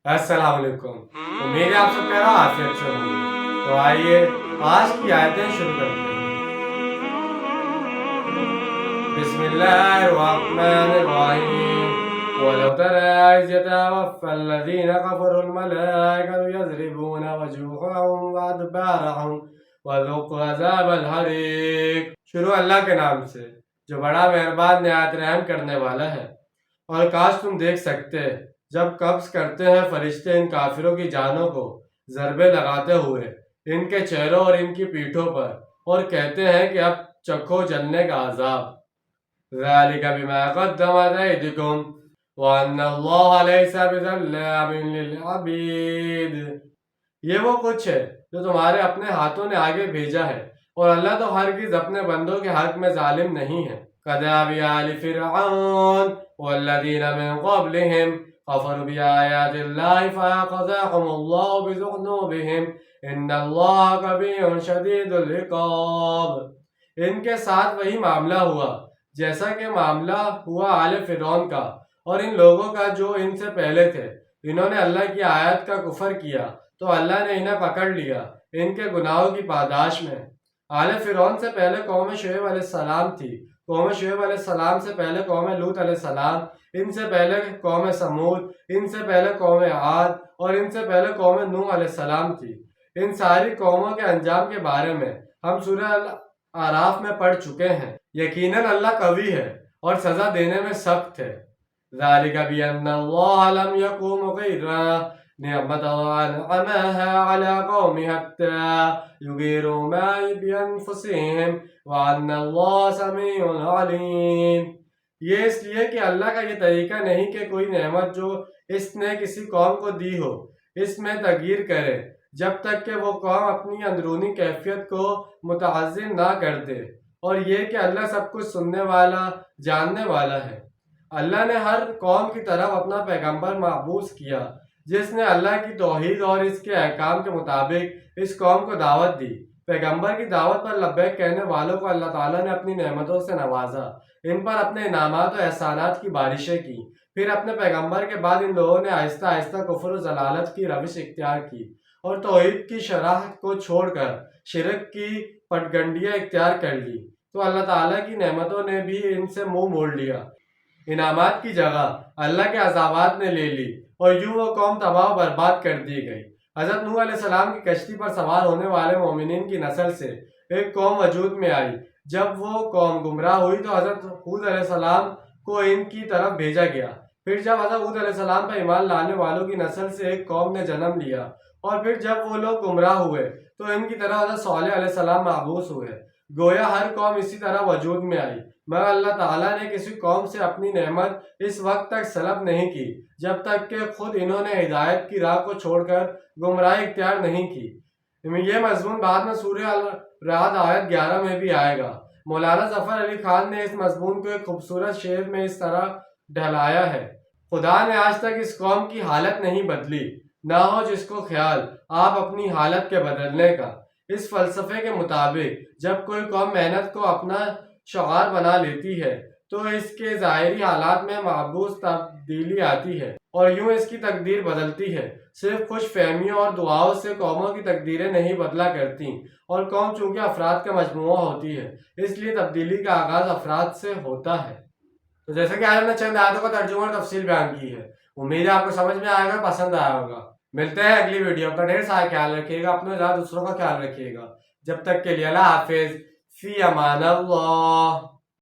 अस्सलाम वालेकुम। उम्मीद है आप सब कह रहा आफियत से होंगे। तो आइए आज की आयतें शुरू करते हैं। बिस्मिल्लाहिर्रहमानिर्रहीम। वलौ तरा इज़ यतवफ़्फ़ल-लज़ीन कफ़रुल मलाइकतु यज़रिबूना वजूहहुम व अदबारहुम वज़ुक़ू अज़ाबल हरीक़। शुरू अल्लाह के नाम से जो बड़ा मेहरबान निहायत रहम करने वाला है। और काश तुम देख सकते जब कब्ज़ करते हैं फरिश्ते इन काफिरों की जानों को ज़रबे लगाते हुए इनके चेहरों और इनकी पीठों पर, और कहते हैं कि अब चखो जलने का अजाब। ज़ालिका बिमा क़द्दमत अयदीकुम व अन्नल्लाह लैसा बिज़ल्लामिन लिल-अबीद। ये वो कुछ है जो तुम्हारे अपने हाथों ने आगे भेजा है, और अल्लाह तो हरगिज़ अपने बंदों के हक में जालिम नहीं है। कदाबि आलि फ़िरऔन वल्लज़ीना मिन क़ब्लिहिम कफ़रू बिआयातिल्लाहि फ़अख़ज़हुमुल्लाहु बिज़ुनूबिहिम इन्नल्लाह कवीयुन शदीदुल इक़ाब। इनके साथ वही मामला हुआ जैसा कि मामला हुआ आले फ़िरौन का और इन लोगों का जो इनसे पहले थे। इन्होंने अल्लाह की आयत का कुफ़र किया तो अल्लाह ने इन्हें पकड़ लिया इनके गुनाहों की पादाश में। आले फ़िरौन से पहले कौम शुएब अलैहिस्सलाम थी, कौम शुएब अलैहिस्सलाम से पहले कौम लूत अलैहिस्सलाम, इनसे पहले कौम समूद, इनसे पहले कौम आद और इनसे पहले कौम नूह अलैहिस्सलाम थी। इन सारी कौमों के अंजाम के बारे में हम सूरह अल-आराफ में पढ़ चुके हैं। यकीनन अल्लाह कवी है और सज़ा देने में सख्त है। ज़ालिका बिअन्नल्लाह लम यकुन मुग़िर्रा निअमतन अनअमहा अला क़ौमिन हत्ता युग़य्यिरू मा बिअन्फुसिहिम व अन्नल्लाह समीउन अलीम। ये इसलिए कि अल्लाह का ये तरीका नहीं कि कोई नेमत जो इसने किसी कौम को दी हो इसमें तग़यीर करे जब तक कि वो कौम अपनी अंदरूनी कैफियत को मुतअज़्ज़िम ना कर दे, और ये कि अल्लाह सब कुछ सुनने वाला जानने वाला है। अल्लाह ने हर कौम की तरफ अपना पैगंबर मबूस किया जिसने अल्लाह की तौहीद और इसके अहकाम के मुताबिक इस कौम को दावत दी। पैगंबर की दावत पर लब्बैक कहने वालों को अल्लाह ताला ने अपनी नेमतों से नवाजा, इन पर अपने इनामात और एहसानात की बारिशें की। फिर अपने पैगंबर के बाद इन लोगों ने आहिस्ता आहिस्ता कुफ्र और ज़लालत की रविश इख्तियार की और तौहीद की शरह को छोड़कर शिरक की पटगंडियाँ इख्तियार कर ली, तो अल्लाह ताला की नेमतों ने भी इनसे मुंह मोड़ लिया। इनामात की जगह अल्लाह के अज़ाबात ने ले ली और यूं वो कौम तबाह बर्बाद कर दी गई। हज़रत नूह अलैहिस्सलाम की कश्ती पर सवार होने वाले मोमिनीन की नस्ल से एक कौम वजूद में आई। जब वो कौम गुमराह हुई तो हज़रत हूद अलैहिस्सलाम को इनकी तरफ भेजा गया। फिर जब हज़रत हूद अलैहिस्सलाम पर ईमान लाने वालों की नस्ल से एक कौम ने जन्म लिया, और फिर जब वो लोग गुमराह हुए तो इनकी तरह हज़रत सालेह अलैहिस्सलाम मबूस हुए। गोया हर कौम इसी तरह वजूद में आई, मगर अल्लाह ताला ने किसी कौम से अपनी नेमत इस वक्त तक सलब नहीं की जब तक कि खुद इन्होंने हिदायत की राह को छोड़कर गुमराही इख्तियार नहीं की। ये मजमून बाद में सूरह अल-रअद आयत 11 में भी आएगा। मौलाना ज़फ़र अली खान ने इस मजमून को एक खूबसूरत शेर में इस तरह ढलाया है: खुदा ने आज तक इस कौम की हालत नहीं बदली, ना हो जिसको ख्याल आप अपनी हालत के बदलने का। इस फलसफे के मुताबिक जब कोई कौम मेहनत को अपना शआर बना लेती है तो इसके ज़ाहिरी हालात में महबूस तब्दीली आती है और यूं इसकी तकदीर बदलती है। सिर्फ खुश फहमियों और दुआओं से कौमों की तकदीरें नहीं बदला करती, और कौम चूंकि अफराद का मजमूआ होती है इसलिए तब्दीली का आगाज़ अफराद से होता है। तो जैसे कि आज हमने चंद आयतों का तर्जुमा और तफसील बयान की है, उम्मीद है आपको समझ में आएगा, पसंद आया होगा। मिलते हैं अगली वीडियो पर। ढेर सारा ख्याल रखिएगा, अपने साथ दूसरों का ख्याल रखिएगा। जब तक के लिए अल्लाह हाफिज़, फ़ी अमान अल्लाह।